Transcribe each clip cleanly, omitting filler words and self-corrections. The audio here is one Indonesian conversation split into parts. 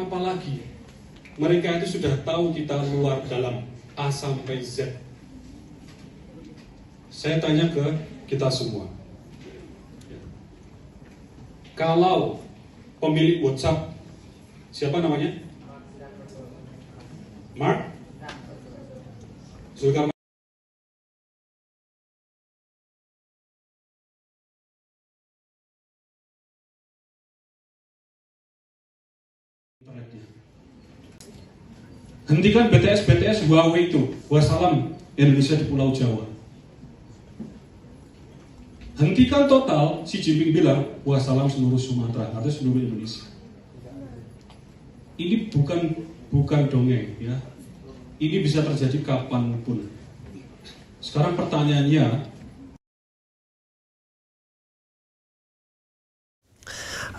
apa lagi? Mereka itu sudah tahu kita luar dalam A sampai Z. Saya tanya ke kita semua. Kalau pemilik WhatsApp, siapa namanya? Mark Zuckerberg. Hentikan BTS Huawei itu. Wassalam Indonesia di Pulau Jawa. Hentikan total, Xi Jinping bilang wassalam seluruh Sumatera atau seluruh Indonesia. Ini bukan dongeng ya. Ini bisa terjadi kapanpun. Sekarang pertanyaannya,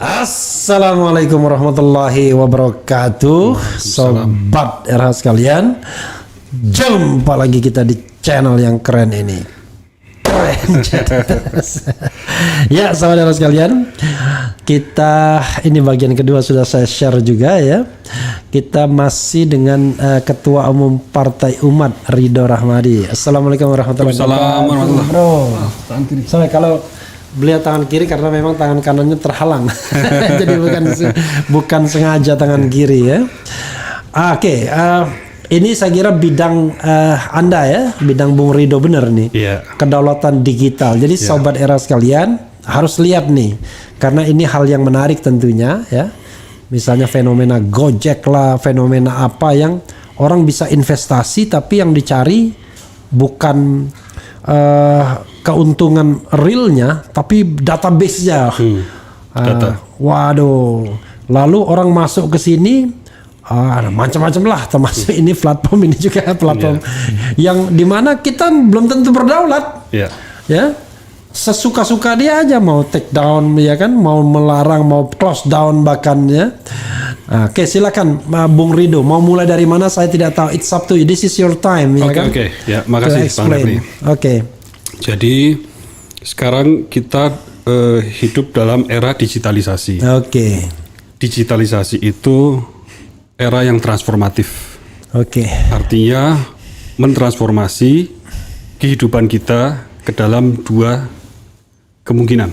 Assalamualaikum warahmatullahi wabarakatuh. Sobat RH sekalian, jumpa lagi kita di channel yang keren ini. Keren. Ya, sahabat RH sekalian, kita ini bagian kedua sudah saya share juga ya. Kita masih dengan Ketua Umum Partai Umat Ridho Rahmadi. Assalamualaikum warahmatullahi wabarakatuh. Bro, soalnya kalau beliau tangan kiri karena memang tangan kanannya terhalang. Jadi bukan sengaja tangan kiri ya. Oke, ini saya kira bidang Anda ya, bidang Bung Ridho bener nih. Yeah. Kedaulatan digital. Jadi sobat era sekalian harus lihat nih, karena ini hal yang menarik tentunya ya. Misalnya fenomena Gojek lah, fenomena apa yang orang bisa investasi tapi yang dicari bukan keuntungan realnya tapi database-nya. Waduh. Lalu orang masuk ke sini macam-macam lah, termasuk ini platform ini juga platform yang dimana kita belum tentu berdaulat. Ya. Sesuka-suka dia aja, mau take down ya kan, mau melarang, mau close down bahkan ya. Oke, silakan Bung Ridho, mau mulai dari mana saya tidak tahu. It's up to you. This is your time ya kan. Oke. Ya, makasih Bang Refli. Oke. Jadi sekarang kita hidup dalam era digitalisasi. Oke. Digitalisasi itu era yang transformatif. Oke. Artinya mentransformasi kehidupan kita ke dalam dua kemungkinan.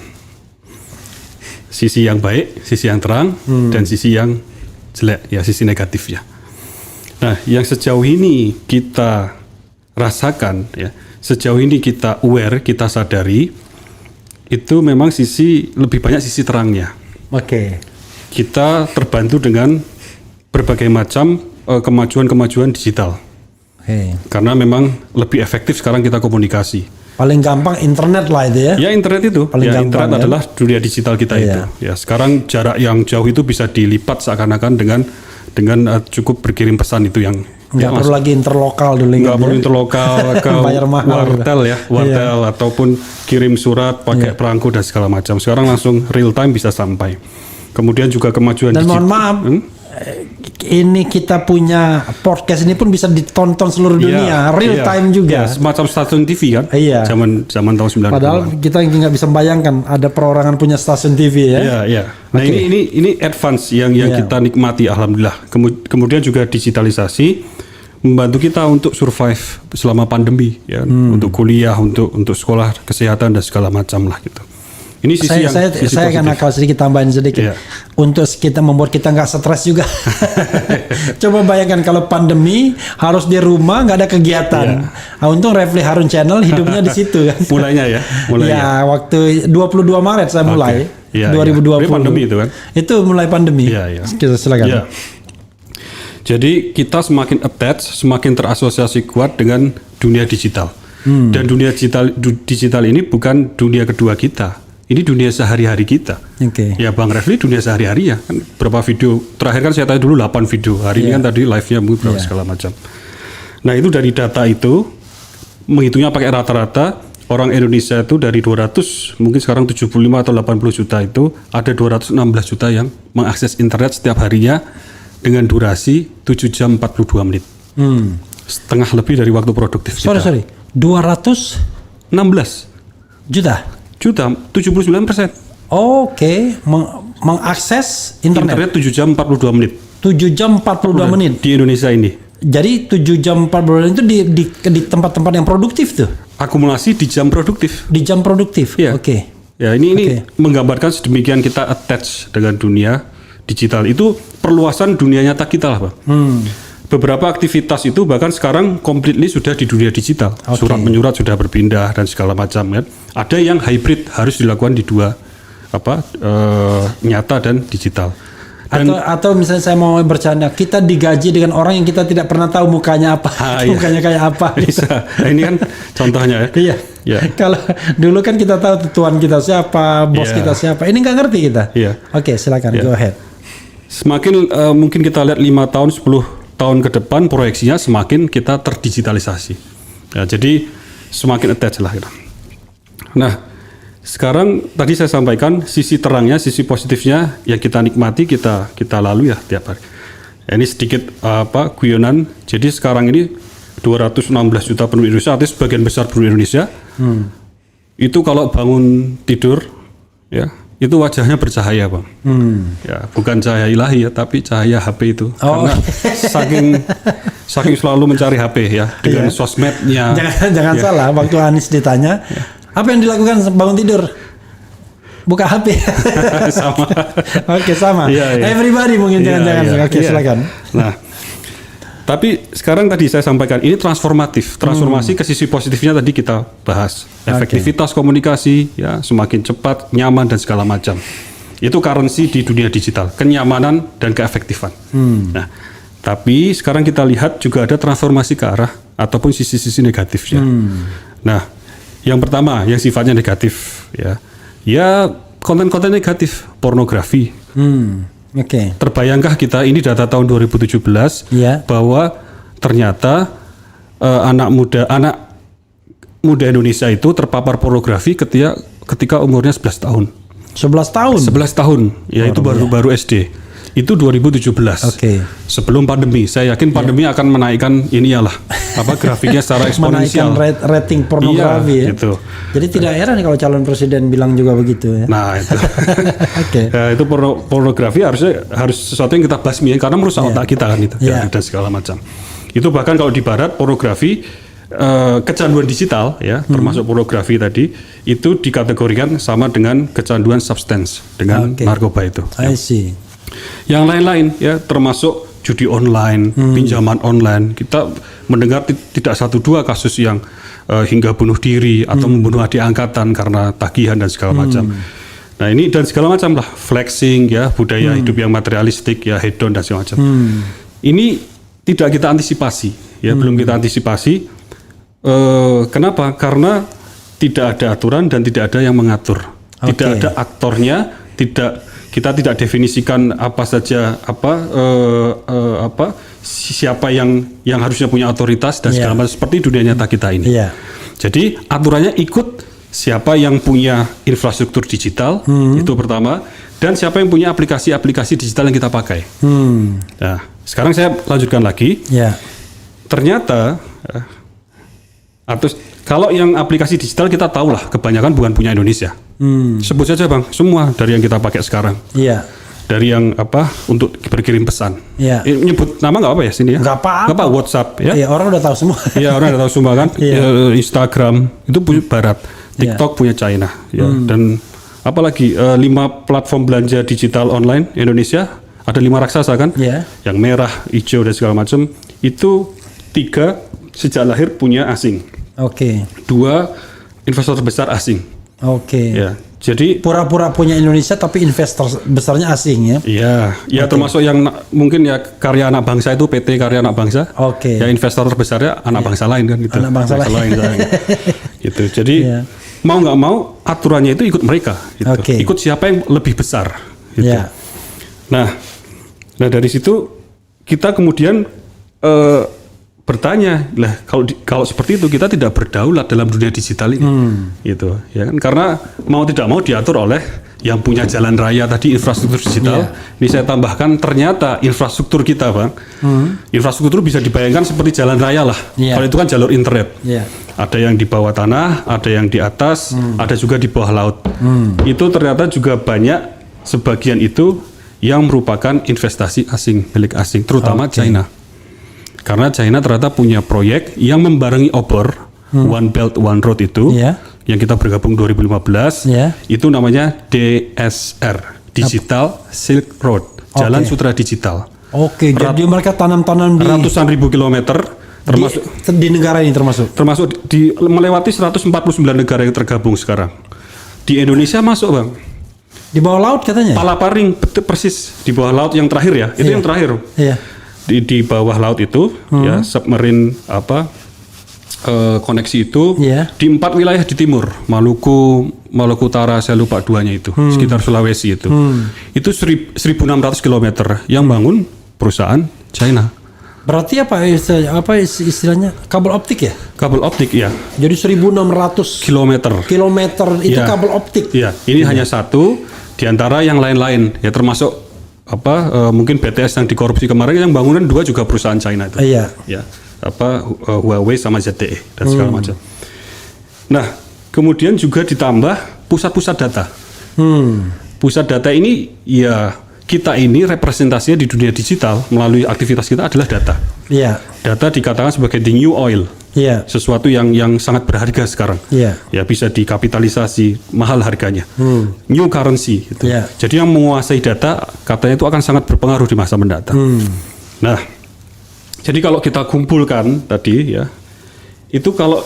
Sisi yang baik, sisi yang terang, dan sisi yang jelek, ya sisi negatif ya. Nah, yang sejauh ini kita rasakan ya, sejauh ini kita aware, kita sadari, itu memang lebih banyak sisi terangnya. Oke. Kita terbantu dengan berbagai macam kemajuan-kemajuan digital. Karena memang lebih efektif sekarang kita komunikasi. Paling gampang internet lah itu ya. Ya, internet itu. Paling ya, gampang, internet ya? adalah dunia digital kita itu. Ya, sekarang jarak yang jauh itu bisa dilipat seakan-akan dengan cukup berkirim pesan itu yang nggak perlu lagi interlokal dulu. Nggak perlu interlokal ke wartel ya, wartel ataupun kirim surat pakai perangko dan segala macam. Sekarang langsung real time bisa sampai. Kemudian juga kemajuan dan digital. Mohon maaf, ini kita punya podcast ini pun bisa ditonton seluruh dunia, real time juga. Semacam stasiun TV kan? Zaman tahun 90-an. Padahal kita nggak bisa membayangkan ada perorangan punya stasiun TV ya. Nah, ini advance yang kita nikmati, alhamdulillah. Kemudian juga digitalisasi membantu kita untuk survive selama pandemi ya, untuk kuliah, untuk sekolah, kesehatan dan segala macam lah gitu. Ini sisi saya akan sedikit tambahin sedikit untuk kita membuat kita nggak stres juga. Coba bayangkan kalau pandemi harus di rumah nggak ada kegiatan. Untung Refli Harun Channel hidupnya di situ kan. Mulainya. Waktu 22 Maret saya mulai. 2020. Pandemi itu kan. Itu mulai pandemi. Kita silakan. Jadi kita semakin attach, semakin terasosiasi kuat dengan dunia digital. Dan dunia digital ini bukan dunia kedua kita. Ini dunia sehari-hari kita. Ya Bang Refli, dunia sehari-hari ya. Kan berapa video, terakhir kan saya tanya dulu 8 video. Hari ini kan tadi live-nya berapa segala macam. Nah itu dari data itu, menghitungnya pakai rata-rata, orang Indonesia itu dari 200, mungkin sekarang 75 atau 80 juta itu, ada 216 juta yang mengakses internet setiap harinya dengan durasi 7 jam 42 menit. Setengah lebih dari waktu produktif kita. Sorry, 216 juta? 79%. Oke, mengakses internet 7 jam 42 menit. 7 jam 42 menit. Di Indonesia ini. Jadi 7 jam 42 menit itu di tempat-tempat yang produktif tuh. Akumulasi di jam produktif. Di jam produktif. Iya. Oke. Ya, ini menggambarkan sedemikian kita attach dengan dunia digital. Itu perluasan dunia nyata kita lah, Pak. Beberapa aktivitas itu bahkan sekarang completely sudah di dunia digital. Surat menyurat sudah berpindah dan segala macam kan. Ada yang hybrid harus dilakukan di dua nyata dan digital. Dan, atau misalnya saya mau bercanda, kita digaji dengan orang yang kita tidak pernah tahu mukanya apa, mukanya kayak apa. Bisa. Nah, ini kan contohnya ya. Iya. Ya. Kalau dulu kan kita tahu tuan kita siapa, bos kita siapa. Ini nggak ngerti kita. Iya. Oke, silakan go ahead. Semakin mungkin kita lihat 5 tahun, 10 tahun ke depan proyeksinya semakin kita terdigitalisasi. Ya, jadi semakin attach lah kita. Nah, sekarang tadi saya sampaikan sisi terangnya, sisi positifnya yang kita nikmati, kita lalui ya tiap hari. Ya, ini sedikit guyonan. Jadi sekarang ini 216 juta penduduk Indonesia, artinya sebagian besar penduduk Indonesia. Itu kalau bangun tidur, ya itu wajahnya bercahaya, Bang. Ya bukan cahaya ilahi ya, tapi cahaya HP itu. Karena saking selalu mencari HP ya dengan sosmednya. Jangan salah, waktu Anies ditanya. Apa yang dilakukan bangun tidur? Buka HP. Sama. Oke, sama. Iya. Everybody mungkin jangan-jangan. Oke, silakan. Nah, tapi sekarang tadi saya sampaikan ini transformatif. Transformasi ke sisi positifnya tadi kita bahas. Efektivitas komunikasi ya semakin cepat, nyaman dan segala macam. Itu currency di dunia digital, kenyamanan dan keefektifan. Nah, tapi sekarang kita lihat juga ada transformasi ke arah ataupun sisi-sisi negatifnya. Nah, yang pertama, yang sifatnya negatif, ya konten-konten negatif, pornografi. Terbayangkah kita ini data tahun 2017 bahwa ternyata anak muda Indonesia itu terpapar pornografi ketika umurnya 11 tahun. 11 tahun. 11 tahun, ya itu baru SD. Itu 2017. Sebelum pandemi. Saya yakin pandemi akan menaikkan grafiknya secara eksponensial. Menaikkan rating pornografi ya. Gitu. Jadi tidak heran kalau calon presiden bilang juga begitu ya. Nah, itu. Itu pornografi harus sesuatu yang kita basmi karena merusak otak kita kan itu dan segala macam. Itu bahkan kalau di barat pornografi kecanduan digital ya, termasuk pornografi tadi itu dikategorikan sama dengan kecanduan substance dengan narkoba itu. I see. Yang lain-lain ya termasuk judi online, pinjaman online. Kita mendengar tidak 1-2 kasus yang hingga bunuh diri atau membunuh adik angkatan karena tagihan dan segala macam. Nah, ini dan segala macam lah, flexing ya, budaya hidup yang materialistik ya, hedon dan segala macam. Ini tidak kita antisipasi ya, belum kita antisipasi. Kenapa? Karena tidak ada aturan dan tidak ada yang mengatur. Tidak ada aktornya, kita tidak definisikan apa saja siapa yang harusnya punya otoritas dan segala macam seperti dunia nyata kita ini. Jadi aturannya ikut siapa yang punya infrastruktur digital itu pertama, dan siapa yang punya aplikasi-aplikasi digital yang kita pakai. Nah, sekarang saya lanjutkan lagi. Ternyata atau kalau yang aplikasi digital kita tahu lah kebanyakan bukan punya Indonesia. Sebut saja Bang, semua dari yang kita pakai sekarang. Dari yang untuk berkirim pesan. Nyebut nama nggak apa ya sini ya? Nggak apa-apa. WhatsApp ya? Orang udah tahu semua. Orang udah tahu semua kan. Instagram itu punya Barat, TikTok punya China. Dan apalagi 5 platform belanja digital online Indonesia ada 5 raksasa kan? Yang merah, hijau dan segala macam. Itu 3 sejak lahir punya asing. 2 investor besar asing. Jadi pura-pura punya Indonesia tapi investor besarnya asing ya. Termasuk yang mungkin ya karya anak bangsa itu PT Karya Anak Bangsa. Ya investor terbesarnya anak bangsa lain kan gitu. Anak bangsa lain. Gitu. Jadi mau nggak mau aturannya itu ikut mereka gitu. Ikut siapa yang lebih besar gitu. Nah dari situ kita kemudian bertanya lah, kalau seperti itu kita tidak berdaulat dalam dunia digital ini, gitu ya kan? Karena mau tidak mau diatur oleh yang punya jalan raya tadi, infrastruktur digital. Ini saya tambahkan ternyata infrastruktur kita, Bang, infrastruktur bisa dibayangkan seperti jalan raya lah. Kalau itu kan jalur internet, ada yang di bawah tanah, ada yang di atas, ada juga di bawah laut. Itu ternyata juga banyak sebagian itu yang merupakan investasi asing, milik asing, terutama China. Karena China ternyata punya proyek yang membarengi obor One Belt One Road itu, yang kita bergabung 2015, itu namanya DSR, Digital Silk Road, Jalan Sutra Digital. Jadi mereka tanam-tanam di ratusan ribu kilometer, termasuk di negara ini termasuk melewati 149 negara yang tergabung sekarang. Di Indonesia masuk, Bang. Di bawah laut katanya? Palaparing, persis di bawah laut yang terakhir ya. Itu yang terakhir. Di bawah laut itu ya, submarine koneksi itu di 4 wilayah di timur, Maluku Utara, saya lupa duanya itu, sekitar Sulawesi itu. Itu 1.600 km yang bangun perusahaan China. Berarti apa istilahnya? Kabel optik ya? Kabel optik ya. Jadi 1.600 kilometer itu kabel optik. Iya, ini hanya satu di antara yang lain-lain ya, termasuk mungkin BTS yang dikorupsi kemarin, yang bangunan 2 juga perusahaan China itu. Ya, Huawei sama ZTE dan segala macam. Nah, kemudian juga ditambah pusat-pusat data. Pusat data ini ya, kita ini representasinya di dunia digital melalui aktivitas kita adalah data. Data dikatakan sebagai the new oil. Sesuatu yang sangat berharga sekarang. Ya, bisa dikapitalisasi, mahal harganya. New currency gitu. Jadi yang menguasai data katanya itu akan sangat berpengaruh di masa mendatang. Nah, jadi kalau kita kumpulkan tadi ya, itu kalau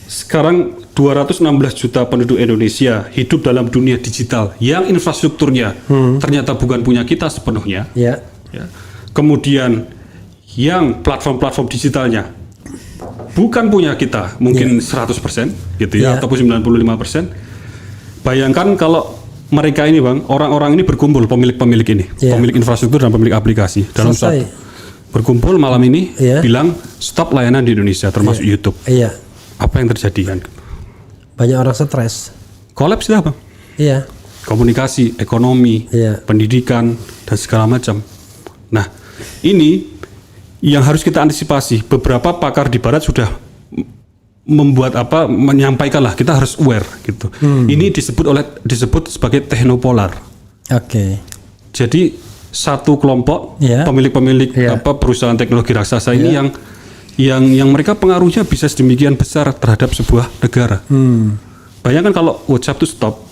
sekarang 216 juta penduduk Indonesia hidup dalam dunia digital yang infrastrukturnya ternyata bukan punya kita sepenuhnya. Ya. Kemudian yang platform-platform digitalnya bukan punya kita, mungkin 100% gitu ya, ataupun 95%. Bayangkan kalau mereka ini, Bang, orang-orang ini berkumpul, pemilik-pemilik ini, pemilik infrastruktur dan pemilik aplikasi dalam satu berkumpul malam ini bilang stop layanan di Indonesia termasuk YouTube. Apa yang terjadi kan? Banyak orang stres. Kolaps lah, Bang. Komunikasi, ekonomi, pendidikan dan segala macam. Nah, ini yang harus kita antisipasi. Beberapa pakar di Barat sudah menyampaikan lah, kita harus aware gitu. Ini disebut sebagai teknopolar. Jadi satu kelompok pemilik-pemilik perusahaan teknologi raksasa ini yang mereka pengaruhnya bisa sedemikian besar terhadap sebuah negara. Bayangkan kalau WhatsApp itu stop,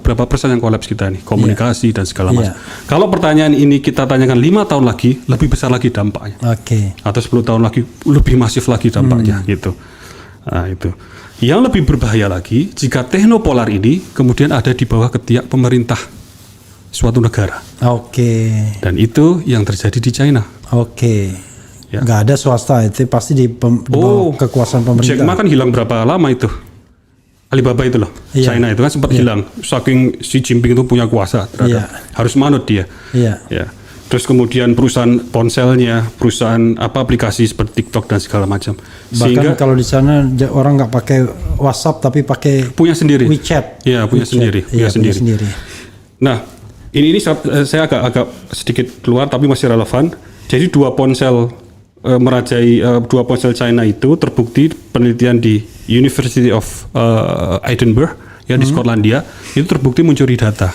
berapa persen yang kolaps kita nih, komunikasi dan segala macam. Kalau pertanyaan ini kita tanyakan 5 tahun lagi, lebih besar lagi dampaknya. Atau 10 tahun lagi, lebih masif lagi dampaknya gitu. Nah, itu. Yang lebih berbahaya lagi jika teknopolar ini kemudian ada di bawah ketiak pemerintah suatu negara. Dan itu yang terjadi di China. Nggak ada swasta, itu pasti di bawah kekuasaan pemerintah. Jack Ma kan hilang berapa lama itu? Alibaba itu loh, China itu kan sempat hilang, saking Xi Jinping itu punya kuasa terhadap, harus manut dia. Terus kemudian perusahaan ponselnya, perusahaan aplikasi seperti TikTok dan segala macam. Bahkan kalau di sana orang nggak pakai WhatsApp tapi pakai punya sendiri. WeChat. Punya sendiri. Nah, ini saya agak sedikit keluar tapi masih relevan. Jadi dua ponsel China itu terbukti penelitian di University of Edinburgh di Skotlandia itu terbukti mencuri data,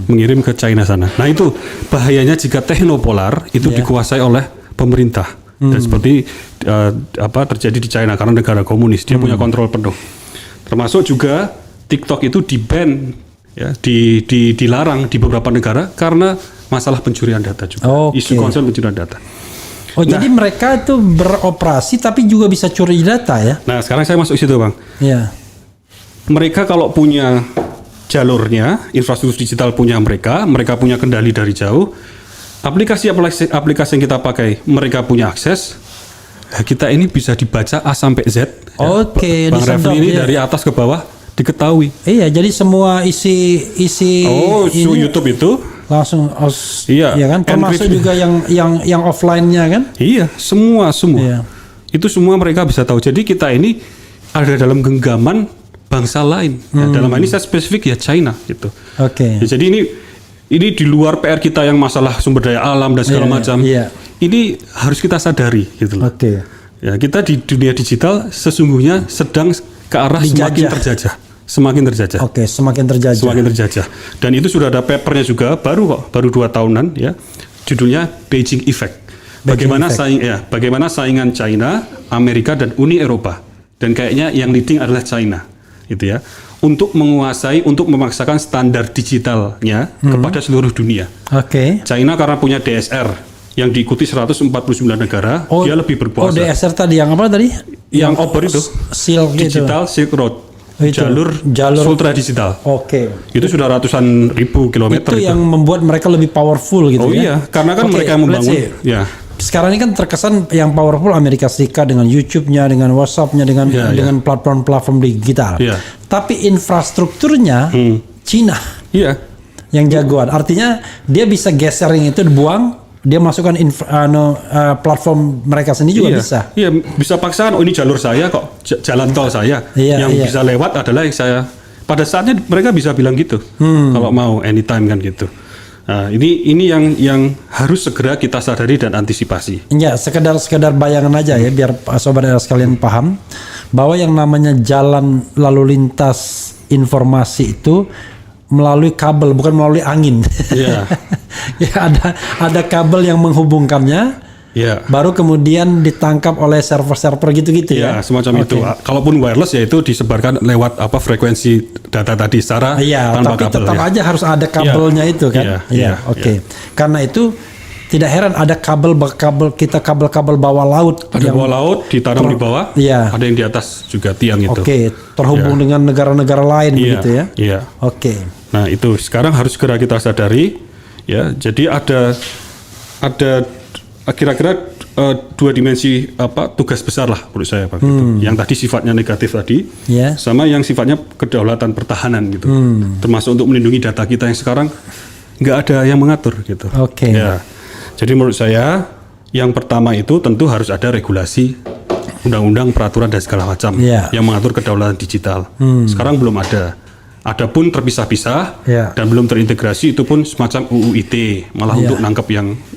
mengirim ke China sana. Nah, itu bahayanya jika teknopolar itu dikuasai oleh pemerintah. Dan seperti terjadi di China karena negara komunis, dia punya kontrol penuh. Termasuk juga TikTok itu di-ban dilarang di beberapa negara karena masalah pencurian data juga. Isu concern pencurian data. Jadi mereka itu beroperasi tapi juga bisa curi data ya? Nah, sekarang saya masuk situ, Bang. Mereka kalau punya jalurnya, infrastruktur digital punya mereka punya kendali dari jauh. Aplikasi yang kita pakai, mereka punya akses. Kita ini bisa dibaca A sampai Z. Bang Refli ini dari atas ke bawah diketahui. Jadi semua isi YouTube itu langsung kan, termasuk juga yang offline-nya kan? Semua itu semua mereka bisa tahu. Jadi kita ini ada dalam genggaman bangsa lain. Dalam hal ini saya spesifik China gitu. Jadi ini di luar PR kita yang masalah sumber daya alam dan segala macam. Ini harus kita sadari gitu loh. Kita di dunia digital sesungguhnya sedang ke arah semakin terjajah. semakin terjajah. Oke, semakin terjajah. Semakin terjajah. Dan itu sudah ada papernya juga, baru 2 tahunan ya. Judulnya Beijing Effect. Bagaimana saingan China, Amerika dan Uni Eropa. Dan kayaknya yang leading adalah China, gitu ya. Untuk memaksakan standar digitalnya kepada seluruh dunia. Oke. China karena punya DSR yang diikuti 149 negara, dia lebih berkuasa. DSR tadi yang apa tadi? Yang over itu. Digital Silk Road. Jalur ultra digital. Oke. Itu sudah ratusan ribu kilometer. Itu yang membuat mereka lebih powerful gitu ya. Oh iya, karena kan mereka yang membangun. Ya. Sekarang ini kan terkesan yang powerful Amerika Serikat dengan YouTube-nya, dengan WhatsApp-nya, dengan platform-platform digital. Yeah. Tapi infrastrukturnya Cina. Iya. Yang jagoan. Artinya dia bisa geser yang itu dibuang, dia masukkan platform mereka sendiri juga bisa. Iya, bisa paksaan. Oh ini jalur saya kok, jalan tol saya. Yang bisa lewat adalah yang saya. Pada saatnya mereka bisa bilang gitu. Kalau mau anytime kan gitu. Nah, ini yang harus segera kita sadari dan antisipasi. Ya, sekedar bayangan aja ya biar sobat sekalian paham bahwa yang namanya jalan lalu lintas informasi itu melalui kabel, bukan melalui angin. Yeah. Ya, ada kabel yang menghubungkannya. Baru kemudian ditangkap oleh server-server gitu-gitu ya. Semacam itu. Kalaupun wireless ya itu disebarkan lewat frekuensi data tadi secara tanpa tapi kabel. Tetap aja harus ada kabelnya itu kan. Karena itu tidak heran ada kabel bawah laut. Ada bawah laut ditanam di bawah. Ada yang di atas juga tiang itu. Terhubung dengan negara-negara lain begitu ya. Nah, itu sekarang harus segera kita sadari ya. Jadi ada kira-kira 2 dimensi tugas besar lah menurut saya Pak gitu. Yang tadi sifatnya negatif tadi, sama yang sifatnya kedaulatan pertahanan gitu. Termasuk untuk melindungi data kita yang sekarang nggak ada yang mengatur gitu. Ya. Jadi menurut saya yang pertama itu tentu harus ada regulasi, undang-undang, peraturan dan segala macam yang mengatur kedaulatan digital. Sekarang belum ada. Adapun terpisah-pisah dan belum terintegrasi itu pun semacam UU ITE malah untuk nangkep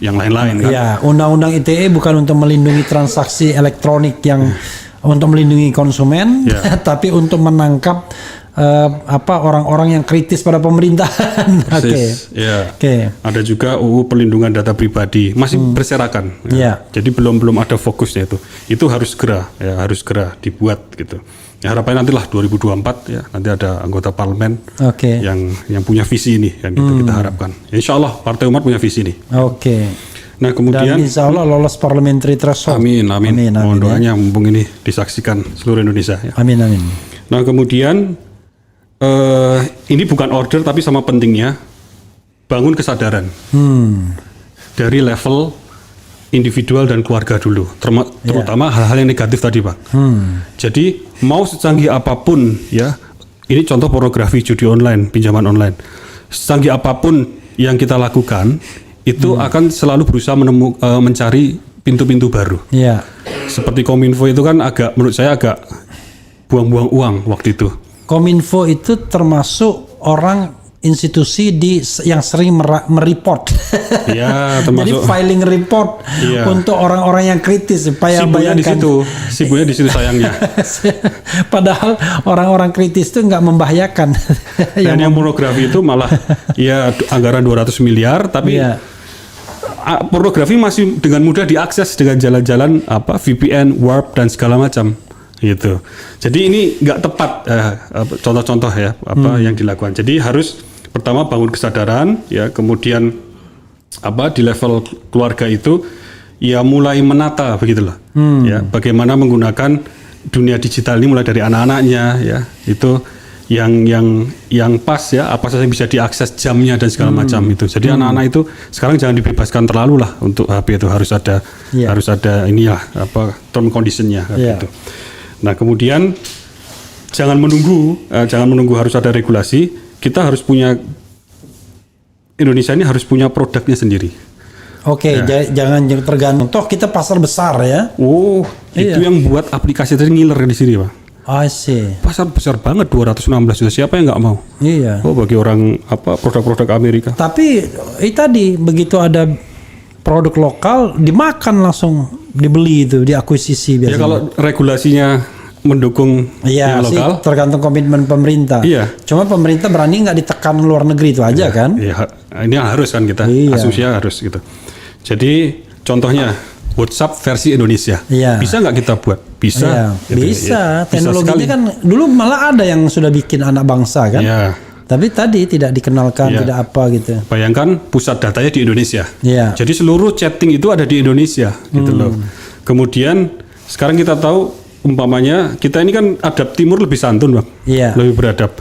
yang lain-lain kan. Undang-undang ITE bukan untuk melindungi transaksi elektronik yang untuk melindungi konsumen, tapi untuk menangkap orang-orang yang kritis pada pemerintahan. Ada juga UU perlindungan data pribadi masih berserakan. Jadi belum ada fokusnya itu. Itu harus segera dibuat gitu. Ya, harapannya nantilah 2024 ya nanti ada anggota parlemen yang punya visi ini yang kita harapkan. Insya Allah Partai Umat punya visi ini. Nah kemudian dan insya Allah lolos parliamentary threshold. Amin. Mohon doanya mumpung ini disaksikan seluruh Indonesia. Ya. Amin. Nah kemudian ini bukan order tapi sama pentingnya bangun kesadaran dari level individual dan keluarga dulu, terutama hal-hal yang negatif tadi Pak. Jadi mau secanggih apapun ya, ini contoh pornografi, judi online, pinjaman online, secanggih apapun yang kita lakukan itu akan selalu berusaha mencari pintu-pintu baru. Seperti Kominfo itu kan menurut saya agak buang-buang uang waktu itu. Kominfo itu termasuk institusi yang sering mereport. Jadi filing report untuk orang-orang yang kritis supaya bayangkan. Sibuknya di situ sayangnya. Padahal orang-orang kritis itu nggak membahayakan. Dan yang pornografi itu malah anggaran 200 miliar tapi pornografi masih dengan mudah diakses dengan jalan-jalan VPN, warp dan segala macam. Gitu. Jadi ini nggak tepat contoh-contoh ya yang dilakukan. Jadi harus pertama bangun kesadaran ya, kemudian di level keluarga itu ya mulai menata begitulah. Ya, bagaimana menggunakan dunia digital ini mulai dari anak-anaknya ya. Itu yang pas ya, apa saja yang bisa diakses jamnya dan segala macam itu. Jadi anak-anak itu sekarang jangan dibebaskan terlalu lah untuk HP itu harus ada inilah term conditionnya gitu. Nah kemudian jangan menunggu harus ada regulasi. Kita harus Indonesia ini harus punya produknya sendiri. Jangan tergantung. Toh kita pasar besar ya. Itu yang buat aplikasi tadi ngiler di sini Pak. Pasar besar banget 216 juta. Siapa yang nggak mau? Bagi orang produk-produk Amerika. Tapi tadi begitu ada produk lokal dimakan langsung dibeli itu, diakuisisi biasanya. Ya kalau regulasinya mendukung Iya yang sih, lokal. tergantung komitmen pemerintah. Iya. Cuma pemerintah berani nggak ditekan luar negeri itu aja kan? Iya, ini yang harus kan kita, Iya. asumsinya harus gitu. Jadi contohnya WhatsApp versi Indonesia, Iya. bisa nggak kita buat? Bisa. Iya, gitu. bisa. Iya, Teknologinya sekali. kan dulu malah ada yang sudah bikin anak bangsa kan? Iya. Tapi tadi tidak dikenalkan, Iya. tidak apa gitu. Bayangkan pusat datanya di Indonesia. Iya. Jadi seluruh chatting itu ada di Indonesia, gitu loh. Kemudian sekarang kita tahu umpamanya kita ini kan adab timur lebih santun, Bang. Iya. Lebih beradab.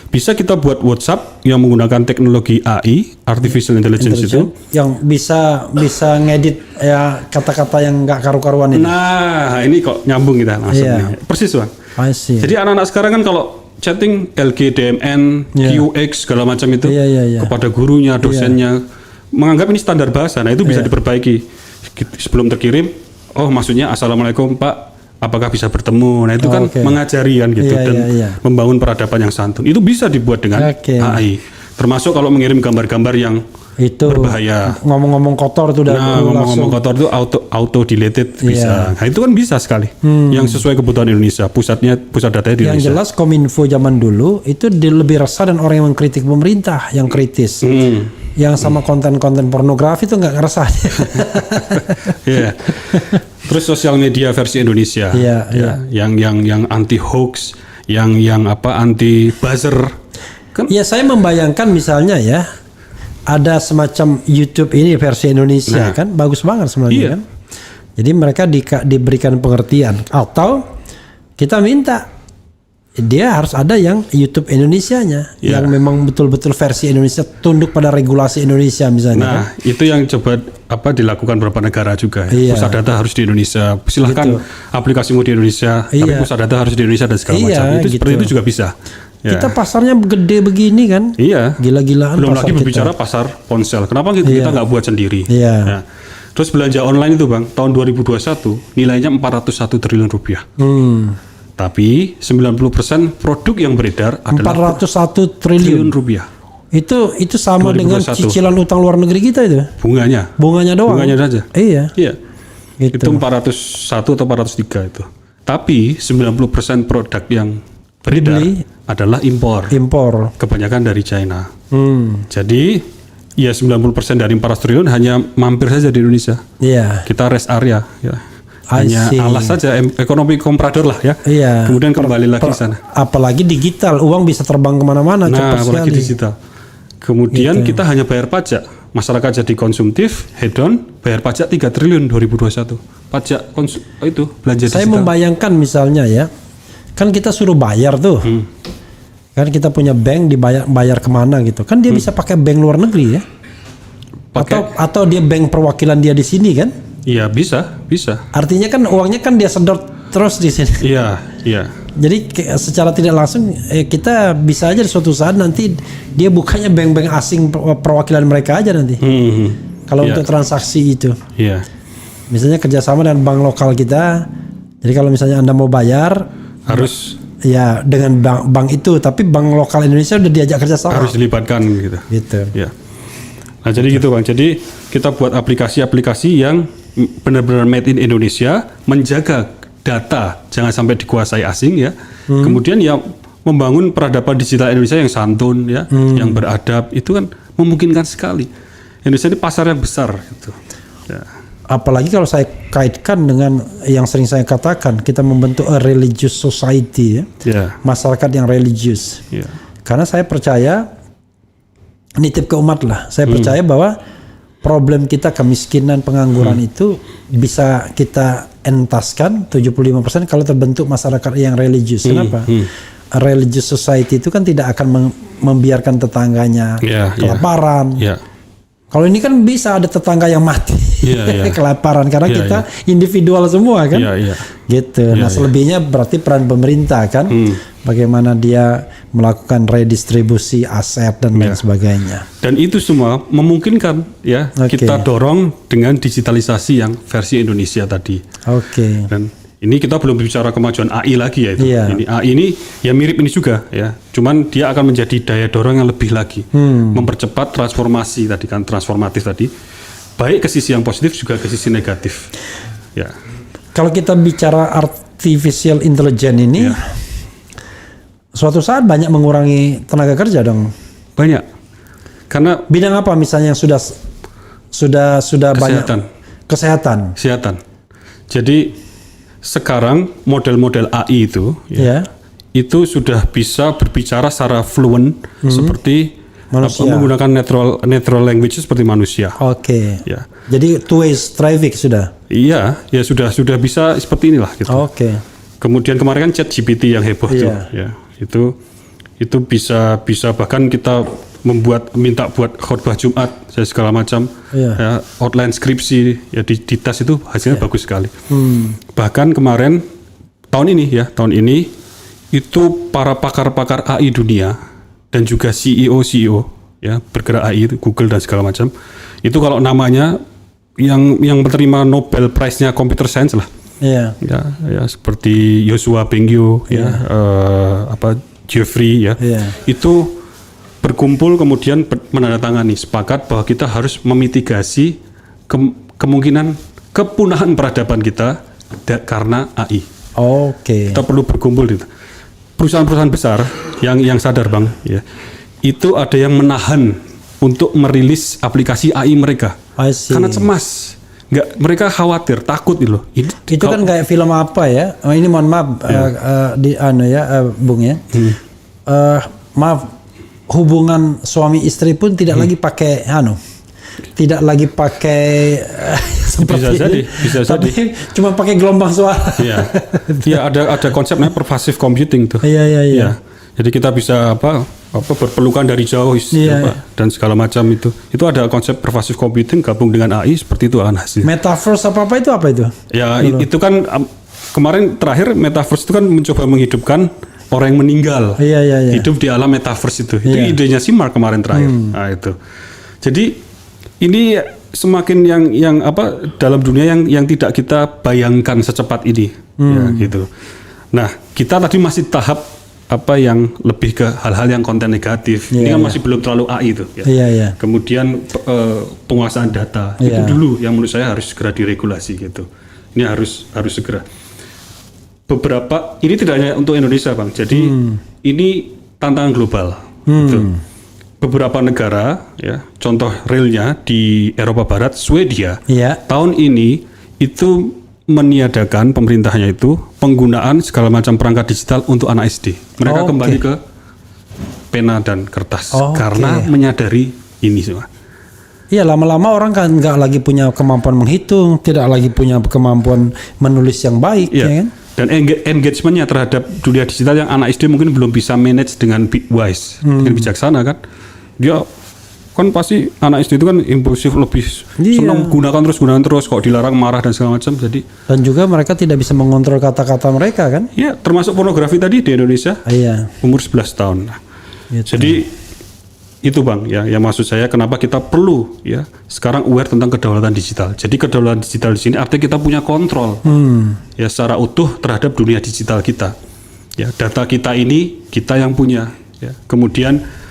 Bisa kita buat WhatsApp yang menggunakan teknologi AI, artificial intelligence itu. Yang bisa ngedit ya kata-kata yang nggak karu-karuan ini. Nah, ini kok nyambung kita masuk Iya. nih. Persis, Bang. I see. Jadi anak-anak sekarang kan kalau chatting LGDMN, Iya. QX segala macam itu Iya, iya, iya. kepada gurunya, dosennya menganggap ini standar bahasa. Nah, itu bisa diperbaiki. Sebelum terkirim, oh maksudnya Assalamualaikum Pak, apakah bisa bertemu? Nah, itu kan oke. mengajari kan gitu Iya, dan iya, iya. membangun peradaban yang santun. Itu bisa dibuat dengan Oke. AI. Termasuk kalau mengirim gambar-gambar yang Itu berbahaya. ngomong-ngomong kotor tuh udah Nah, ngomong-ngomong kotor itu auto deleted bisa. Nah, itu kan bisa sekali. Yang sesuai kebutuhan Indonesia. Pusat datanya di Yang Indonesia. jelas Kominfo zaman dulu itu lebih resah dan orang yang mengkritik pemerintah yang kritis. Yang sama konten-konten pornografi itu nggak resah. Iya. Terus sosial media versi Indonesia. Iya, Ya, yang anti hoax, yang anti buzzer. Kan Ya saya membayangkan misalnya ya ada semacam YouTube ini versi Indonesia Nah. kan bagus banget sebenarnya Iya. kan. Jadi mereka diberikan pengertian atau kita minta dia harus ada yang YouTube Indonesianya Iya. yang memang betul-betul versi Indonesia tunduk pada regulasi Indonesia misalnya kan. Nah, itu yang coba dilakukan beberapa negara juga. Iya. Pusat data harus di Indonesia. Silahkan aplikasimu di Indonesia, tapi Iya. pusat data harus di Indonesia dan segala Iya, macam. Itu seperti gitu. itu juga bisa. Ya. Kita pasarnya gede begini kan. Iya. Gila-gilaan Belum pasar lagi kita. berbicara pasar ponsel. Kenapa kita nggak buat sendiri? Iya. Ya. Terus belanja online itu, Bang, tahun 2021 nilainya 401 triliun rupiah. Tapi 90% produk yang beredar adalah 401 triliun triliun. rupiah. Itu sama dengan 2021. cicilan utang luar negeri kita itu. Bunganya. Bunganya doang. Bunganya saja. Iya. Iya. Gitu. Itu 401 atau 403 itu. Tapi 90% produk yang beredar Dibeli. adalah impor. Impor. Kebanyakan dari China. Jadi ya 90% dari 400 triliun hanya mampir saja di Indonesia. Iya. Kita rest area ya. I Hanya see. alas saja ekonomi komprador lah ya. Iya. Kemudian kembali lagi ke sana. Apalagi digital, uang bisa terbang kemana-mana Nah, cepat apalagi sekali. digital. Kemudian kita hanya bayar pajak. Masyarakat jadi konsumtif, hedon, bayar pajak 3 triliun 2021. Pajak itu belanja Saya digital. membayangkan misalnya ya, kan kita suruh bayar tuh. Kan kita punya bank bayar kemana gitu. Kan dia bisa pakai bank luar negeri ya. Atau dia bank perwakilan dia di sini kan. Iya, bisa. Artinya kan uangnya kan dia sedot terus di sini. Iya. Jadi secara tidak langsung kita bisa aja suatu saat nanti dia bukanya bank-bank asing perwakilan mereka aja nanti. Kalau Iya. untuk transaksi itu, Iya. misalnya kerjasama dengan bank lokal kita. Jadi kalau misalnya Anda mau bayar, Harus ya dengan bank itu, tapi bank lokal Indonesia udah diajak kerjasama. harus dilibatkan gitu. Gitu. Ya. Nah, jadi gitu, Bang. Jadi kita buat aplikasi-aplikasi yang benar-benar made in Indonesia, menjaga data jangan sampai dikuasai asing ya. Kemudian ya membangun peradaban digital Indonesia yang santun ya, yang beradab, itu kan memungkinkan sekali. Indonesia ini pasar yang besar gitu. Ya. Apalagi kalau saya kaitkan dengan yang sering saya katakan, kita membentuk a religious society ya. Ya. Masyarakat yang religius. Ya. Karena saya percaya, nitip ke umat lah, saya percaya bahwa problem kita kemiskinan, pengangguran itu bisa kita entaskan 75% kalau terbentuk masyarakat yang religius. Kenapa? A religious society itu kan tidak akan membiarkan tetangganya kelaparan. Ya. Kalau ini kan bisa ada tetangga yang mati kelaparan karena kita individual semua kan. Gitu. Nah, selebihnya berarti peran pemerintah kan. Bagaimana dia melakukan redistribusi aset dan lain sebagainya. Dan itu semua memungkinkan ya kita dorong dengan digitalisasi yang versi Indonesia tadi. Oke. Dan ini kita belum bicara kemajuan AI lagi ya itu. Ini AI ini ya mirip ini juga ya. Cuman dia akan menjadi daya dorong yang lebih lagi. Mempercepat transformasi tadi kan, transformatif tadi. Baik ke sisi yang positif juga ke sisi negatif. Ya. Kalau kita bicara artificial intelligence ini suatu saat banyak mengurangi tenaga kerja dong. Banyak. Karena Bidang apa misalnya yang sudah banyak? Kesehatan. Jadi sekarang model-model AI itu itu sudah bisa berbicara secara fluent seperti menggunakan natural language seperti manusia. Oke. Ya. Jadi two-way traffic sudah. Iya, ya sudah bisa seperti inilah gitu. Oke. Kemudian kemarin kan ChatGPT yang heboh tuh, ya. Itu bisa bahkan kita minta buat khotbah Jumat segala macam, ya, outline skripsi ya di tes itu hasilnya bagus sekali. Bahkan kemarin tahun ini itu para pakar-pakar AI dunia dan juga CEO ya bergerak AI itu, Google dan segala macam, itu kalau namanya yang menerima Nobel Prize-nya Computer Science lah. Ya seperti Yoshua Bengio Jeffrey itu berkumpul kemudian menandatangani sepakat bahwa kita harus memitigasi kemungkinan kepunahan peradaban kita karena AI. Oke. Kita perlu berkumpul gitu. Perusahaan-perusahaan besar yang sadar Bang, ya, itu ada yang menahan untuk merilis aplikasi AI mereka karena cemas. Mereka khawatir, takut gitu loh. Itu kan kayak film apa ya? Ini mohon maaf Bung ya. Maaf, hubungan suami istri pun tidak lagi pakai tidak lagi pakai seperti bisa jadi cuma pakai gelombang suara. Iya, ada konsep namanya pervasive computing tuh. Iya. Jadi kita bisa berpelukan dari jauh dan segala macam itu. Itu ada konsep pervasive computing gabung dengan AI, seperti itu akan hasil. Metaverse apa itu? Ya, itu kan kemarin terakhir metaverse itu kan mencoba menghidupkan orang yang meninggal. Hidup di alam metaverse itu. Itu idenya si Mark kemarin terakhir. Nah, itu. Jadi ini semakin yang dalam dunia yang tidak kita bayangkan secepat ini, ya gitu. Nah, kita tadi masih tahap yang lebih ke hal-hal yang konten negatif. Ini kan masih belum terlalu AI itu. Ya. Kemudian penguasaan data itu dulu yang menurut saya harus segera diregulasi gitu. Ini harus segera. Ini tidak hanya untuk Indonesia Bang. Jadi ini tantangan global. Gitu. Beberapa negara, ya, contoh realnya di Eropa Barat, Swedia, tahun ini itu meniadakan pemerintahnya itu penggunaan segala macam perangkat digital untuk anak SD. Mereka kembali ke pena dan kertas karena menyadari ini semua. Iya, lama-lama orang kan nggak lagi punya kemampuan menghitung, tidak lagi punya kemampuan menulis yang baik, ya kan? Dan engagementnya terhadap dunia digital yang anak SD mungkin belum bisa manage dengan wise, dengan bijaksana kan. Dia kan pasti anak SD itu kan impulsif, lebih senang gunakan terus kok dilarang marah dan segala macam. Jadi dan juga mereka tidak bisa mengontrol kata-kata mereka kan. Iya, termasuk pornografi tadi di Indonesia. Umur 11 tahun. Jadi itu Bang ya, yang maksud saya kenapa kita perlu ya sekarang aware tentang kedaulatan digital. Jadi kedaulatan digital di sini artinya kita punya kontrol ya secara utuh terhadap dunia digital kita. Ya, data kita ini kita yang punya ya. Kemudian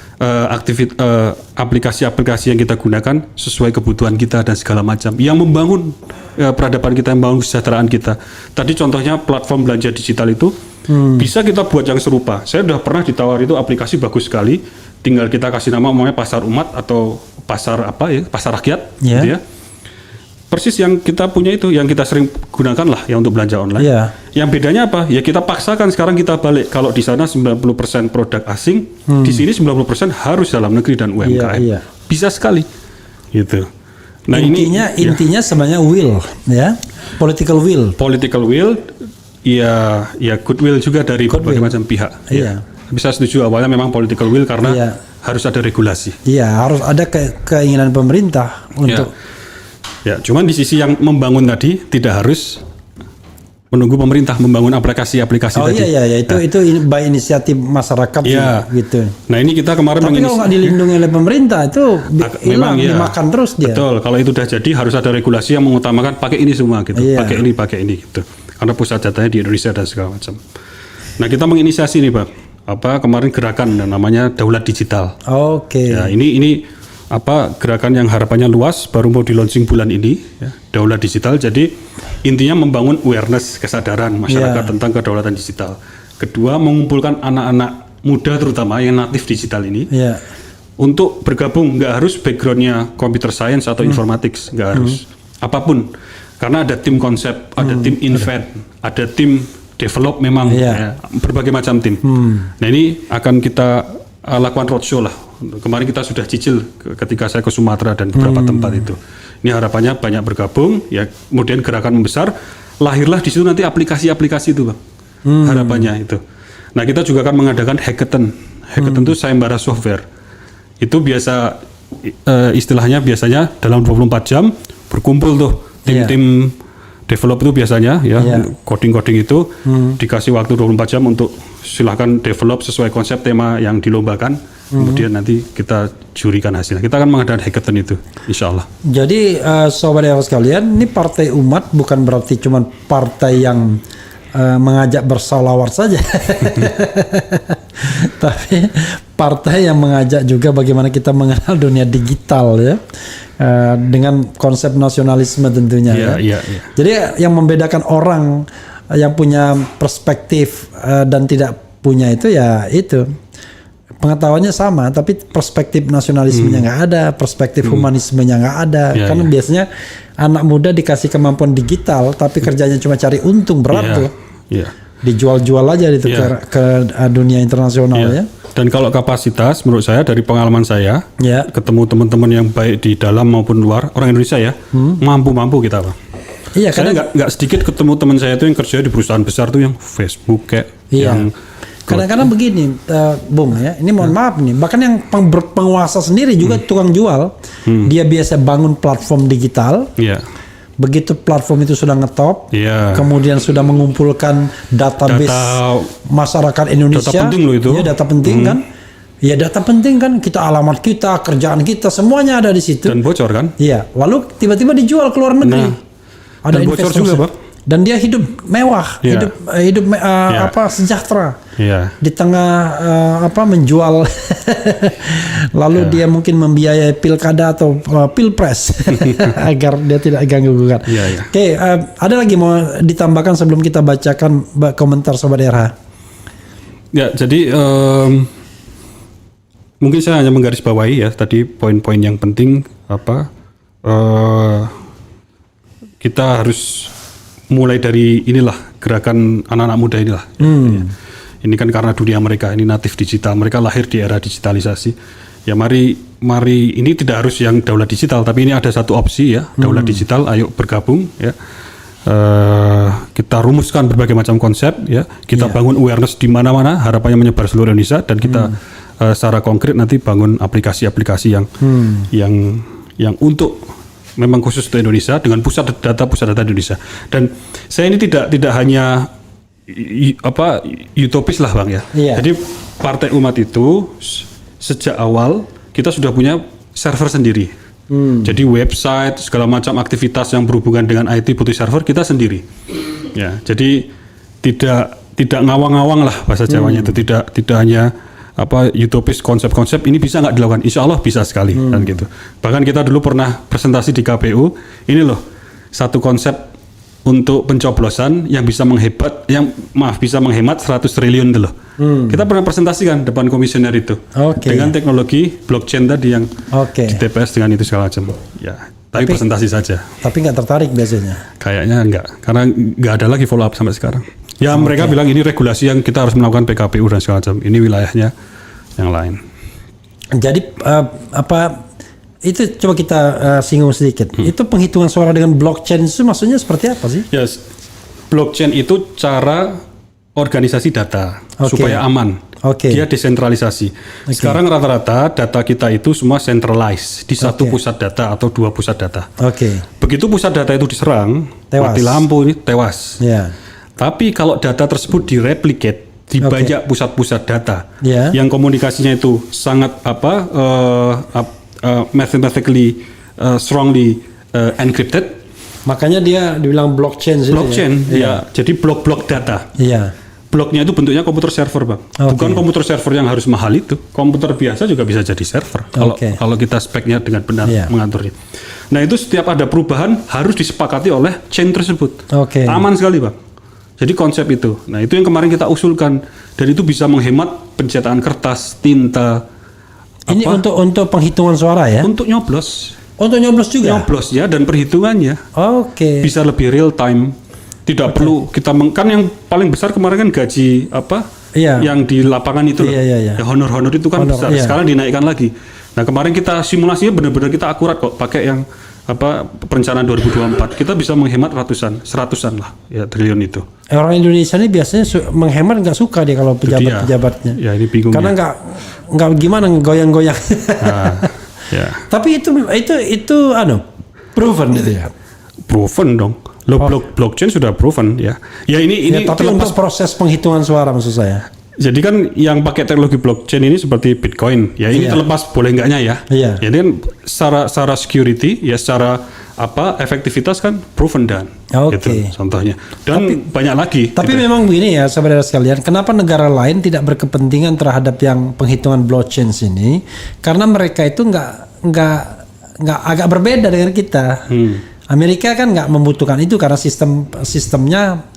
aplikasi-aplikasi yang kita gunakan sesuai kebutuhan kita dan segala macam yang membangun peradaban kita, yang membangun kesejahteraan kita. Tadi contohnya platform belanja digital itu bisa kita buat yang serupa. Saya sudah pernah ditawar itu aplikasi bagus sekali, tinggal kita kasih nama namanya pasar umat atau pasar pasar rakyat gitu ya. Persis yang kita punya itu, yang kita sering gunakan lah ya untuk belanja online. Yang bedanya apa? Ya kita paksakan sekarang kita balik. Kalau di sana 90% produk asing, di sini 90% harus dalam negeri dan UMKM. Bisa sekali, gitu. Nah intinya sebenarnya will, ya, political will, ya goodwill juga dari berbagai macam pihak. Bisa setuju awalnya memang political will karena harus ada regulasi. Harus ada keinginan pemerintah untuk. Ya, cuman di sisi yang membangun tadi tidak harus menunggu pemerintah membangun aplikasi-aplikasi tadi. Itu by inisiatif masyarakat gitu. Nah, ini kita kemarin tapi kalau nggak dilindungi oleh pemerintah itu hilang, dimakan terus dia. Betul, kalau itu sudah jadi harus ada regulasi yang mengutamakan pakai ini semua gitu. Pakai ini gitu. Karena pusat datanya di Indonesia dan segala macam. Nah, kita menginisiasi nih, Pak. Kemarin gerakan namanya Daulat Digital. Ya, ini gerakan yang harapannya luas baru mau di launching bulan ini ya, Daulat Digital. Jadi intinya membangun awareness, kesadaran masyarakat tentang kedaulatan digital. Kedua, mengumpulkan anak-anak muda terutama yang natif digital ini untuk bergabung. Nggak harus backgroundnya computer science atau informatics, nggak harus apapun, karena ada tim konsep, ada tim invent, ada tim develop, memang ya, berbagai macam tim. Nah ini akan kita lakukan roadshow lah. Kemarin kita sudah cicil ketika saya ke Sumatera dan beberapa tempat itu. Ini harapannya banyak bergabung, ya kemudian gerakan membesar, lahirlah di situ nanti aplikasi-aplikasi itu, Bang. Harapannya itu. Nah kita juga akan mengadakan hackathon. Hackathon itu sayembara software. Itu biasa istilahnya biasanya dalam 24 jam berkumpul tuh tim-tim develop itu biasanya ya coding-coding itu dikasih waktu 24 jam untuk silahkan develop sesuai konsep tema yang dilombakan. Kemudian nanti kita jurikan hasilnya. Kita akan mengadakan hackathon itu, insya Allah. Jadi sobat Eros sekalian, ini Partai Umat bukan berarti cuma partai yang mengajak bersalawat saja, tapi partai yang mengajak juga bagaimana kita mengenal dunia digital ya, dengan konsep nasionalisme tentunya. Jadi yang membedakan orang yang punya perspektif dan tidak punya itu ya itu. Pengetahuannya sama, tapi perspektif nasionalismenya nggak ada, perspektif humanismenya nggak ada. Karena biasanya anak muda dikasih kemampuan digital, tapi kerjanya cuma cari untung, berat tuh. Dijual-jual aja itu ke dunia internasional ya. Dan kalau kapasitas, menurut saya dari pengalaman saya, ketemu teman-teman yang baik di dalam maupun luar, orang Indonesia ya, mampu-mampu kita, Pak. Iya, karena nggak sedikit ketemu teman saya itu yang kerja di perusahaan besar tuh yang Facebook kayak yang kadang-kadang begini, Bung ya, ini mohon maaf nih, bahkan yang penguasa sendiri juga tukang jual, dia biasa bangun platform digital, begitu platform itu sudah ngetop, kemudian sudah mengumpulkan database masyarakat Indonesia, data penting loh itu, data penting kan, data penting kan, kita alamat kita, kerjaan kita, semuanya ada di situ. Dan bocor kan? Iya, lalu tiba-tiba dijual ke luar negeri, ada dan bocor juga, Pak. Dan dia hidup mewah, hidup sejahtera. Di tengah menjual, lalu dia mungkin membiayai pilkada atau pilpres agar dia tidak ganggu-gugat. Oke, ada lagi mau ditambahkan sebelum kita bacakan komentar Sobat RH? Ya, jadi mungkin saya hanya menggarisbawahi ya tadi poin-poin yang penting kita harus mulai dari inilah gerakan anak-anak muda inilah. Ini kan karena dunia mereka ini natif digital, mereka lahir di era digitalisasi. Ya mari ini tidak harus yang daulat digital, tapi ini ada satu opsi ya, daulat digital. Ayo bergabung ya. Kita rumuskan berbagai macam konsep ya. Kita bangun awareness di mana-mana, harapannya menyebar seluruh Indonesia, dan kita secara konkret nanti bangun aplikasi-aplikasi yang untuk memang khusus untuk Indonesia dengan pusat data Indonesia. Dan saya ini tidak hanya utopis lah, Bang ya. Jadi Partai Umat itu sejak awal kita sudah punya server sendiri. Jadi website, segala macam aktivitas yang berhubungan dengan IT butuh server kita sendiri. Ya, jadi tidak ngawang-ngawang lah bahasa Jawanya itu, tidak hanya utopis konsep-konsep ini bisa nggak dilakukan? Insya Allah bisa sekali kan gitu. Bahkan kita dulu pernah presentasi di KPU, ini loh satu konsep untuk pencoblosan yang bisa bisa menghemat 100 triliun itu loh. Kita pernah presentasikan depan komisioner itu dengan teknologi blockchain tadi yang di TPS dengan itu segala macam. Ya, tapi presentasi saja. Tapi nggak tertarik biasanya? Kayaknya enggak, karena nggak ada lagi follow up sampai sekarang. Ya mereka bilang ini regulasi yang kita harus melakukan PKPU dan segala macam. Ini wilayahnya yang lain. Jadi itu coba kita singgung sedikit. Itu penghitungan suara dengan blockchain itu maksudnya seperti apa sih? Yes. Blockchain itu cara organisasi data supaya aman. Dia desentralisasi. Sekarang rata-rata data kita itu semua centralized di satu pusat data atau dua pusat data. Begitu pusat data itu diserang, mati lampu ini tewas. Tapi kalau data tersebut direplicate di banyak pusat-pusat data yang komunikasinya itu sangat mathematically strongly encrypted, makanya dia dibilang blockchain. Ya, jadi blok-blok data. bloknya itu bentuknya komputer server, Bang. Bukan komputer server yang harus mahal itu. Komputer biasa juga bisa jadi server kalau kita speknya dengan benar mengaturnya. Nah, itu setiap ada perubahan harus disepakati oleh chain tersebut. Aman sekali, Bang. Jadi konsep itu. Nah, itu yang kemarin kita usulkan, dan itu bisa menghemat pencetakan kertas, tinta. Ini untuk penghitungan suara ya? Untuk nyoblos. Untuk nyoblos juga? Nyoblos ya, dan perhitungannya. Bisa lebih real time. Tidak perlu kita kan yang paling besar kemarin kan gaji yang di lapangan itu loh. Ya, honor-honor itu kan besar. Sekarang dinaikkan lagi. Nah, kemarin kita simulasinya benar-benar kita akurat kok, pakai yang perencanaan 2024. Kita bisa menghemat seratusan lah ya triliun itu. Orang Indonesia ini biasanya menghemat nggak suka dia kalau pejabatnya. Ya, ini bingung. Karena nggak gimana goyang-goyang. Ya. Tapi itu proven itu ya. Proven dong. Blockchain sudah proven ya. Ya ini tapi untuk proses penghitungan suara maksud saya. Jadi kan yang pakai teknologi blockchain ini seperti Bitcoin, ya ini terlepas boleh enggaknya ya. Jadi kan secara security ya, secara efektivitas kan proven dan gitu contohnya. Dan banyak lagi. Tapi memang begini ya saudara sekalian, kenapa negara lain tidak berkepentingan terhadap yang penghitungan blockchain ini? Karena mereka itu nggak agak berbeda dengan kita. Amerika kan nggak membutuhkan itu karena sistemnya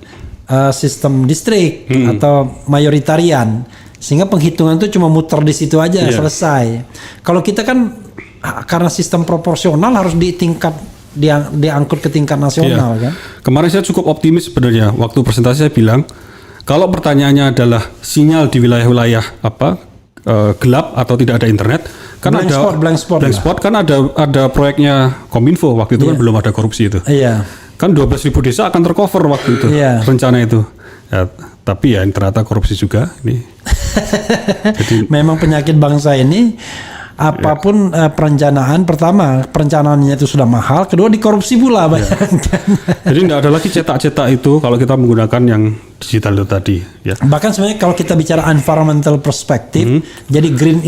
sistem distrik atau mayoritarian, sehingga penghitungan itu cuma muter di situ aja selesai. Kalau kita kan karena sistem proporsional harus diangkut ke tingkat nasional kan. Kemarin saya cukup optimis sebenarnya waktu presentasi saya bilang kalau pertanyaannya adalah sinyal di wilayah-wilayah gelap atau tidak ada internet. Kan blank spot kan ada proyeknya Kominfo waktu itu kan belum ada korupsi itu. Kan 12.000 desa akan tercover waktu itu rencana itu. Ya, tapi ya ternyata korupsi juga ini. Jadi, memang penyakit bangsa ini apapun perencanaannya itu sudah mahal, kedua dikorupsi pula bayangkan. Jadi tidak ada lagi cetak-cetak itu kalau kita menggunakan yang digital itu tadi ya. Bahkan sebenarnya kalau kita bicara environmental perspective jadi green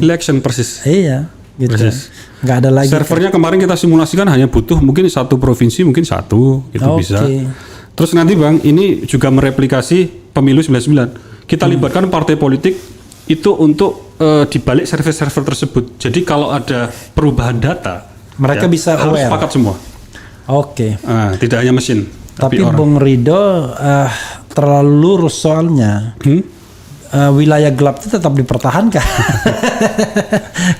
election persis. Iya, gitu. Persis. Nggak ada lagi. Servernya kemarin kita simulasikan hanya butuh mungkin satu provinsi, mungkin satu gitu bisa. Terus nanti Bang, ini juga mereplikasi pemilu 99. Kita libatkan partai politik itu untuk dibalik server-server tersebut. Jadi kalau ada perubahan data, mereka bisa harus sepakat semua. Tidak hanya mesin. Tapi Bung Rido terlalu lurus soalnya. Wilayah gelap itu tetap dipertahankan.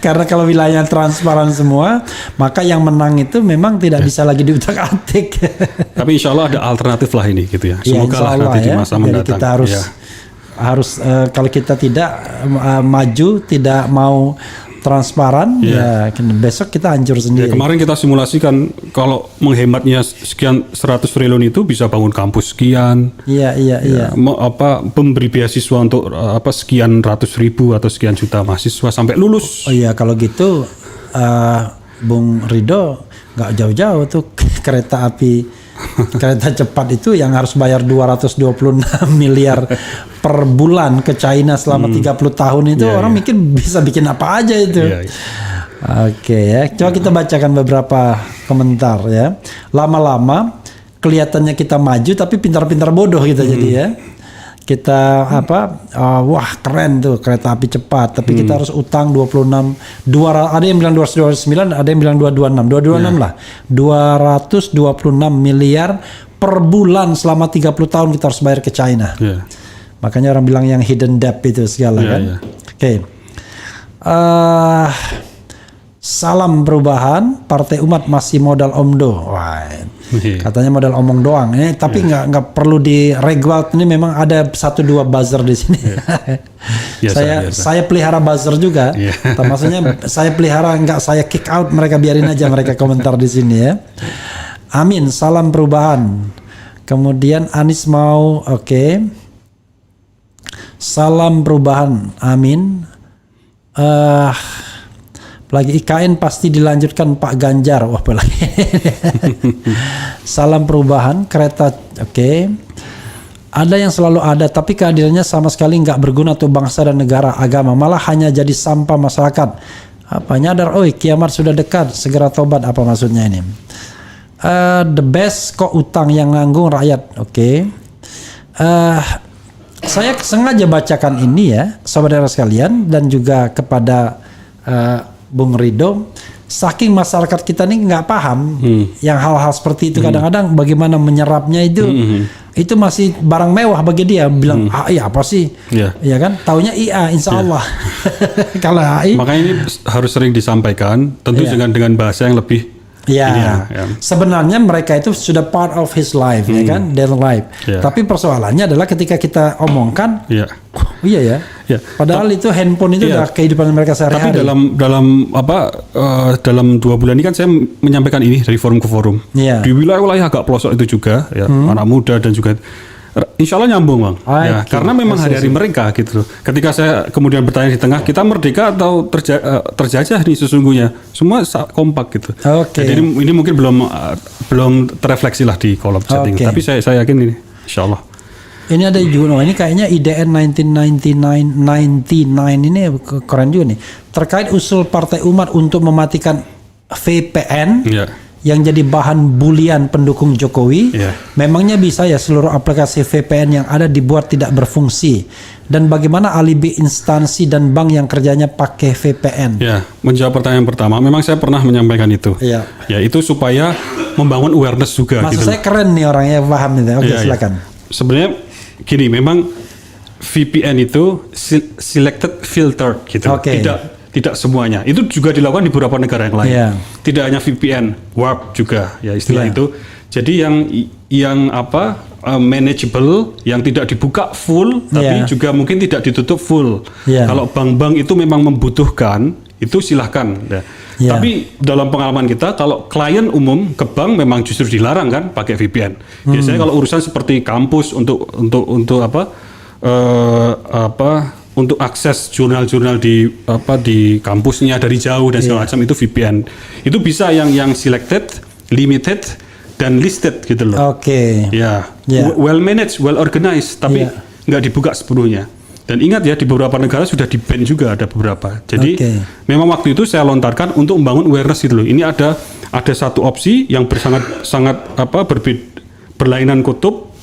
Karena kalau wilayah transparan semua, maka yang menang itu memang tidak bisa lagi diutak-atik. Tapi insya Allah ada alternatif lah ini gitu ya. Semoga lah nanti di masa mendatang. Kita harus kalau kita tidak maju, tidak mau transparan, ya besok kita hancur sendiri. Ya, kemarin kita simulasikan kalau menghematnya sekian 100 triliun itu bisa bangun kampus sekian. Memberi beasiswa untuk sekian ratus ribu atau sekian juta mahasiswa sampai lulus. Kalau gitu Bung Rido nggak jauh-jauh tuh kereta cepat itu yang harus bayar 226 miliar per bulan ke China selama 30 tahun itu orang mikir bisa bikin apa aja itu. Ya. Coba kita bacakan beberapa komentar ya. Lama-lama kelihatannya kita maju tapi pintar-pintar bodoh gitu jadi ya. Kita wah keren tuh kereta api cepat, tapi kita harus utang 26 ada yang bilang 229, ada yang bilang 226 lah. 226 miliar per bulan selama 30 tahun kita harus bayar ke China. Makanya orang bilang yang hidden debt itu segala kan. Salam perubahan, Partai Umat masih modal omdo. Wah, katanya modal omong doang. Tapi nggak perlu diregulate. Ini memang ada 1-2 buzzer di sini. Saya pelihara buzzer juga. Maksudnya saya pelihara, nggak saya kick out mereka, biarin aja mereka komentar di sini ya. Amin. Salam perubahan. Kemudian Anies mau salam perubahan. Amin. Lagi IKN pasti dilanjutkan Pak Ganjar. Wah, apalagi. Salam perubahan, kereta ada yang selalu ada, tapi kehadirannya sama sekali nggak berguna untuk bangsa dan negara, agama, malah hanya jadi sampah masyarakat. Nyadar, kiamat sudah dekat, segera tobat. Apa maksudnya ini? The best kok utang yang nanggung rakyat. Saya sengaja bacakan ini ya, saudara sekalian, dan juga kepada Bung Rido, saking masyarakat kita ini nggak paham yang hal-hal seperti itu, kadang-kadang bagaimana menyerapnya itu masih barang mewah bagi dia. Bilang AI apa sih? Ya kan? Taunya IA, insya Allah. Kalau AI, makanya ini harus sering disampaikan, tentu dengan bahasa yang lebih. Ya, sebenarnya mereka itu sudah part of his life, ya kan, their life. Tapi persoalannya adalah ketika kita omongkan, iya ya. Padahal itu handphone itu udah kehidupan mereka sehari-hari. Tapi dalam 2 bulan ini kan saya menyampaikan ini dari forum ke forum. Di wilayah agak pelosok itu juga, ya, anak muda dan juga. Insya Allah nyambung, Bang. Karena memang hari-hari mereka gitu loh. Ketika saya kemudian bertanya di tengah, kita merdeka atau terjajah nih sesungguhnya, semua kompak gitu. Jadi ini mungkin belum terrefleksi lah di kolom chatting. Tapi saya yakin ini, Insya Allah. Ini ada juga, ini kayaknya IDN 1999 ini keren juga nih. Terkait usul Partai Umat untuk mematikan VPN. Yang jadi bahan bulian pendukung Jokowi, memangnya bisa ya seluruh aplikasi VPN yang ada dibuat tidak berfungsi? Dan bagaimana alibi instansi dan bank yang kerjanya pakai VPN? Menjawab pertanyaan pertama, memang saya pernah menyampaikan itu. Ya itu supaya membangun awareness juga. Maksud gitu. saya keren nih orangnya paham itu. Silakan. Sebenarnya gini, memang VPN itu selected filter gitu. Tidak semuanya. Itu juga dilakukan di beberapa negara yang lain. Tidak hanya VPN, warp juga ya istilah itu. Jadi yang manageable, yang tidak dibuka full, tapi juga mungkin tidak ditutup full. Kalau bank-bank itu memang membutuhkan, itu silahkan. Tapi dalam pengalaman kita, kalau klien umum ke bank memang justru dilarang kan pakai VPN. Biasanya kalau urusan seperti kampus untuk untuk akses jurnal-jurnal di kampusnya dari jauh dan segala macam itu VPN. Itu bisa yang selected, limited dan listed gitu loh. Well managed, well organized, tapi nggak dibuka sepenuhnya. Dan ingat ya, di beberapa negara sudah di-ban juga ada beberapa. Jadi memang waktu itu saya lontarkan untuk membangun awareness gitu loh. Ini ada satu opsi yang berlainan kutub,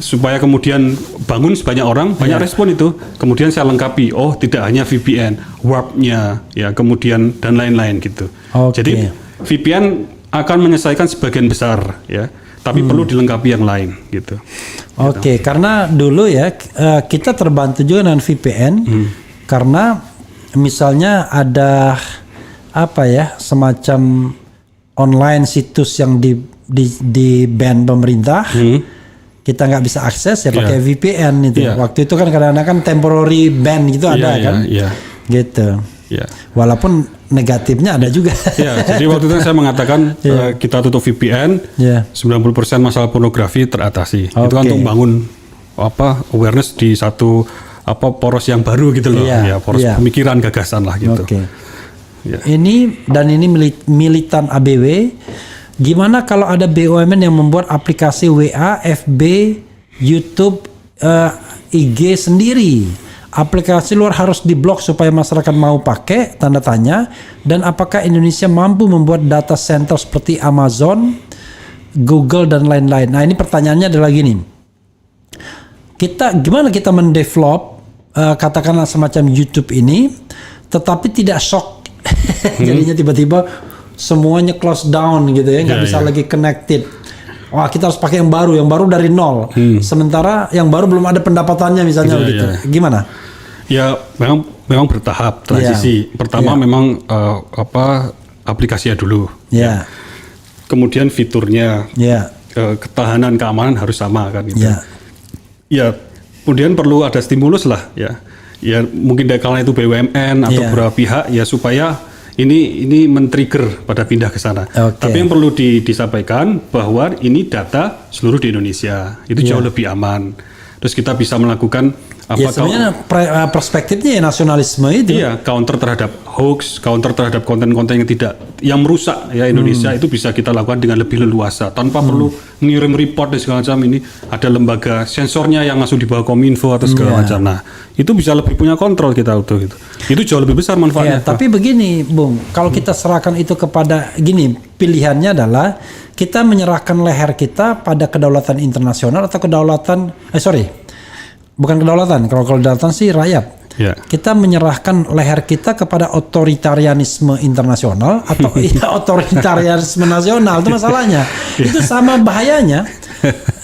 supaya kemudian bangun sebanyak orang, banyak respon itu. Kemudian saya lengkapi, tidak hanya VPN, warp-nya, ya kemudian dan lain-lain gitu. Jadi VPN akan menyelesaikan sebagian besar, ya, tapi perlu dilengkapi yang lain gitu. Karena dulu ya kita terbantu juga dengan VPN, karena misalnya ada semacam online situs yang di ban pemerintah. Kita nggak bisa akses ya pakai VPN itu. Waktu itu kan kadang-kadang temporary ban gitu ada kan, gitu. Walaupun negatifnya ada juga. Jadi waktu itu saya mengatakan kita tutup VPN, 90% masalah pornografi teratasi. Itu kan untuk membangun awareness di satu poros yang baru gitu loh, poros pemikiran gagasan lah gitu. Ini militan ABW. Gimana kalau ada BUMN yang membuat aplikasi WA, FB, YouTube, IG sendiri? Aplikasi luar harus diblok supaya masyarakat mau pakai, tanda tanya. Dan apakah Indonesia mampu membuat data center seperti Amazon, Google, dan lain-lain? Nah, ini pertanyaannya adalah gini. Gimana kita mendevelop, katakanlah semacam YouTube ini, tetapi tidak shock. Jadinya tiba-tiba semuanya close down gitu ya, nggak bisa lagi connected. Wah, kita harus pakai yang baru dari nol. Sementara yang baru belum ada pendapatannya misalnya begitu. Gimana? Ya, memang bertahap transisi. Pertama memang aplikasinya dulu. Kemudian fiturnya, ketahanan keamanan harus sama kan gitu. Kemudian perlu ada stimulus lah ya. Ya mungkin karena itu BUMN atau beberapa pihak ya supaya ini men-trigger pada pindah ke sana. Tapi yang perlu disampaikan bahwa ini data seluruh di Indonesia. Itu jauh lebih aman. Terus kita bisa melakukan sebenarnya perspektifnya ya nasionalisme itu. Counter terhadap hoax, counter terhadap konten-konten yang merusak ya Indonesia itu bisa kita lakukan dengan lebih leluasa tanpa perlu ngirim report dan segala macam. Ini ada lembaga sensornya yang langsung di bawah Kominfo atau segala macam. Nah, itu bisa lebih punya kontrol kita gitu. Itu jauh lebih besar manfaatnya. Tapi begini, Bung, kalau kita serahkan itu kepada pilihannya adalah kita menyerahkan leher kita pada kedaulatan internasional atau bukan kedaulatan. Kalau kedaulatan sih rakyat. Ya. Kita menyerahkan leher kita kepada otoritarianisme internasional atau otoritarianisme nasional, itu masalahnya. Itu sama bahayanya.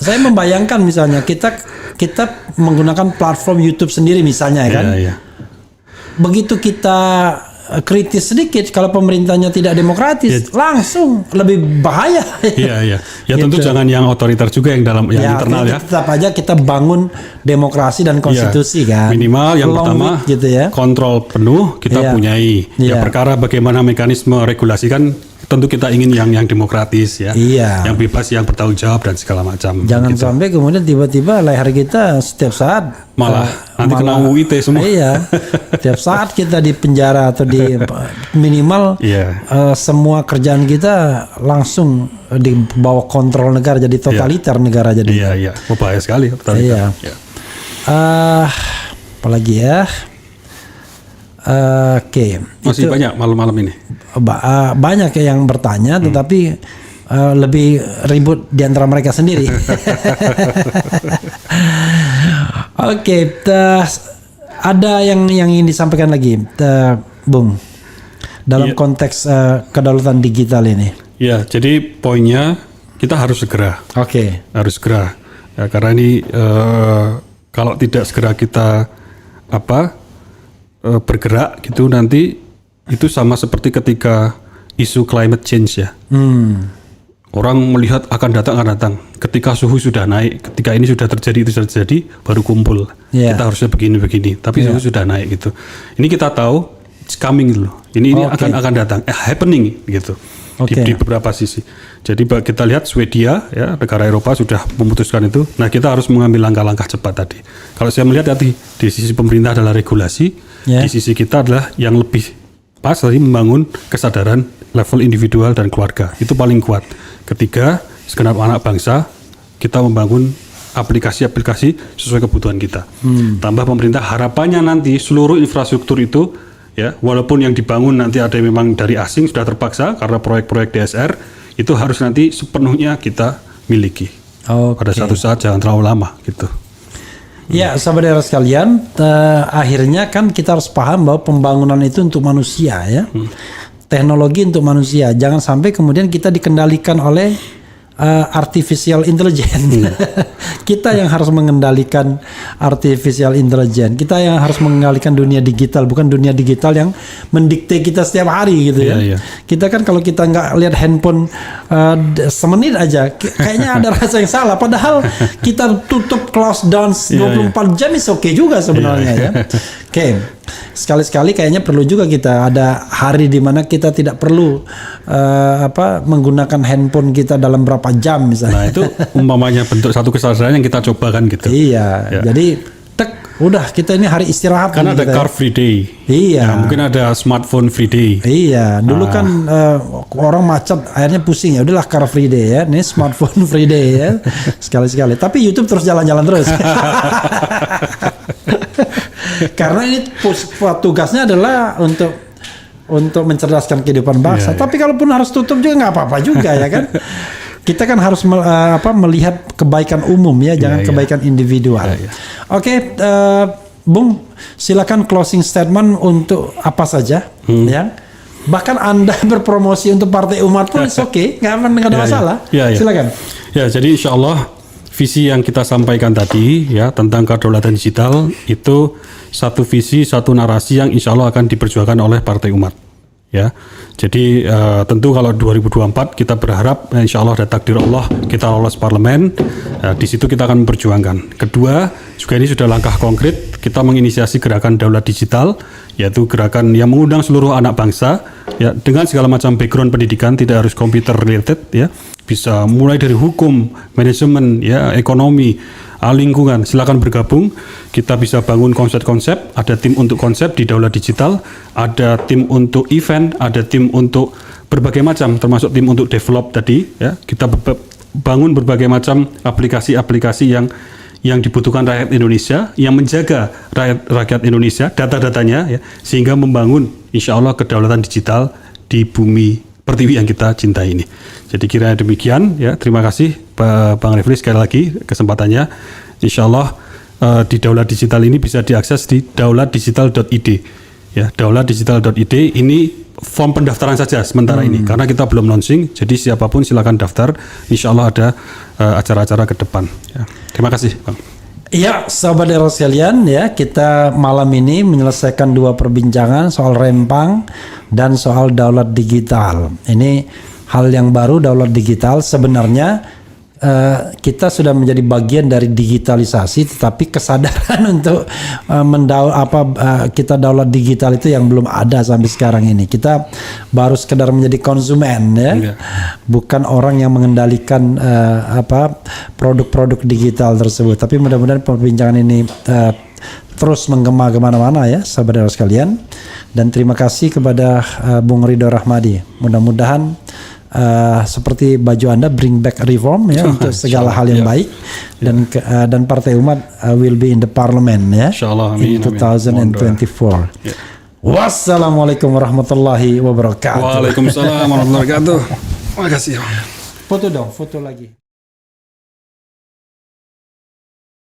Saya membayangkan misalnya kita menggunakan platform YouTube sendiri misalnya kan. Begitu kita kritis sedikit kalau pemerintahnya tidak demokratis, langsung lebih bahaya. Iya. Ya tentu jangan yang otoriter juga yang dalam yang internal ya. Tetap aja kita bangun demokrasi dan konstitusi kan. Minimal yang pertama gitu ya. Kontrol penuh kita punyai. Ya perkara bagaimana mekanisme regulasi kan tentu kita ingin yang demokratis ya. Yang bebas, yang bertanggung jawab dan segala macam. Jangan sampai kemudian tiba-tiba leher kita setiap saat malah nanti kena UIT semua. Iya. Setiap saat kita di penjara atau di minimal semua kerjaan kita langsung di bawah kontrol negara, jadi totaliter negara jadi. Iya. Bahaya sekali totaliter. Apalagi ya. Oke. Masih banyak malam-malam ini. Banyak yang bertanya, tetapi lebih ribut di antara mereka sendiri. Oke, ada yang ingin disampaikan lagi, Bung, dalam konteks kedaulatan digital ini. Ya, jadi poinnya kita harus segera. Harus segera. Ya, karena ini kalau tidak segera kita bergerak gitu, nanti itu sama seperti ketika isu climate change ya. Orang melihat akan datang ketika suhu sudah naik, ketika ini sudah terjadi, itu sudah terjadi, baru kumpul. Kita harusnya begini, tapi suhu sudah naik gitu. Ini kita tahu it's coming gitu loh. Ini akan datang, happening gitu. Di beberapa sisi. Jadi kita lihat Swedia ya, negara Eropa sudah memutuskan itu. Nah, kita harus mengambil langkah-langkah cepat tadi. Kalau saya melihat tadi di sisi pemerintah adalah regulasi, di sisi kita adalah yang lebih pas tadi membangun kesadaran level individual dan keluarga. Itu paling kuat. Ketiga, segenap anak bangsa kita membangun aplikasi-aplikasi sesuai kebutuhan kita. Tambah pemerintah, harapannya nanti seluruh infrastruktur itu ya, walaupun yang dibangun nanti ada yang memang dari asing sudah terpaksa karena proyek-proyek DSR, itu harus nanti sepenuhnya kita miliki. Pada satu saat, jangan terlalu lama gitu. Ya, saudara sekalian, akhirnya kan kita harus paham bahwa pembangunan itu untuk manusia ya. Teknologi untuk manusia. Jangan sampai kemudian kita dikendalikan oleh artificial intelligence. Kita yang harus mengendalikan artificial intelligence. Kita yang harus mengendalikan dunia digital, bukan dunia digital yang mendikte kita setiap hari gitu ya. Kita kan kalau kita nggak lihat handphone semenit aja, kayaknya ada rasa yang salah. Padahal kita tutup close down 24 jam is oke juga sebenarnya ya. Sekali-sekali kayaknya perlu juga kita ada hari di mana kita tidak perlu menggunakan handphone kita dalam berapa jam misalnya. Nah, itu umpamanya bentuk satu kesadaran yang kita coba kan gitu. Jadi udah kita ini hari istirahat. Kan ada car free day. Mungkin ada smartphone free day. Dulu kan orang macet akhirnya pusing, ya udahlah car free day ya. Ini smartphone free day ya. Sekali-sekali. Tapi YouTube terus jalan-jalan terus. Karena ini tugasnya adalah untuk mencerdaskan kehidupan bangsa. Tapi kalaupun harus tutup juga nggak apa-apa juga ya kan. Kita kan harus melihat kebaikan umum ya, jangan kebaikan individual. Oke, Bung, silakan closing statement untuk apa saja ya. Bahkan Anda berpromosi untuk Partai Umat pun oke, nggak ada masalah. Silakan. Ya, jadi insya Allah visi yang kita sampaikan tadi ya tentang kedaulatan digital itu satu visi, satu narasi yang insya Allah akan diperjuangkan oleh Partai Umat. Ya, jadi tentu kalau 2024 kita berharap insya Allah ada takdir Allah kita lolos parlemen, di situ kita akan memperjuangkan. Kedua, juga ini sudah langkah konkret, kita menginisiasi gerakan daulat digital, yaitu gerakan yang mengundang seluruh anak bangsa, ya dengan segala macam background pendidikan, tidak harus computer related, ya bisa mulai dari hukum, manajemen, ya ekonomi, lingkungan, silakan bergabung. Kita bisa bangun konsep-konsep, ada tim untuk konsep di daulat digital, ada tim untuk event, ada tim untuk berbagai macam, termasuk tim untuk develop tadi ya. Kita bangun berbagai macam aplikasi-aplikasi yang dibutuhkan rakyat Indonesia, yang menjaga rakyat Indonesia, data-datanya ya, sehingga membangun insya Allah kedaulatan digital di bumi pertiwi yang kita cintai ini. Jadi kiranya demikian ya. Terima kasih Bang Refli sekali lagi kesempatannya. Insya Allah di Daulat Digital ini bisa diakses di daulatdigital.id. Ya, daulatdigital.id ini form pendaftaran saja sementara ini karena kita belum launching. Jadi siapapun silakan daftar. Insya Allah ada acara-acara ke depan. Ya. Terima kasih, Bang. Iya, sahabat Eros sekalian, ya, kita malam ini menyelesaikan 2 perbincangan soal Rempang dan soal daulat digital. Ini hal yang baru, daulat digital. Sebenarnya kita sudah menjadi bagian dari digitalisasi, tetapi kesadaran untuk kita daulat digital itu yang belum ada sampai sekarang ini. Kita baru sekedar menjadi konsumen, ya, bukan orang yang mengendalikan produk-produk digital tersebut. Tapi mudah-mudahan perbincangan ini terus menggema kemana-mana, ya, sahabat sekalian. Dan terima kasih kepada Bung Ridho Rahmadi. Mudah-mudahan seperti baju Anda bring back reform, ya, untuk segala hal yang baik, dan Partai Umat will be in the parliament, ya, in 2024. Wassalamualaikum warahmatullahi wabarakatuh. Waalaikumsalam warahmatullahi wabarakatuh. Terima kasih. Foto dong, foto lagi.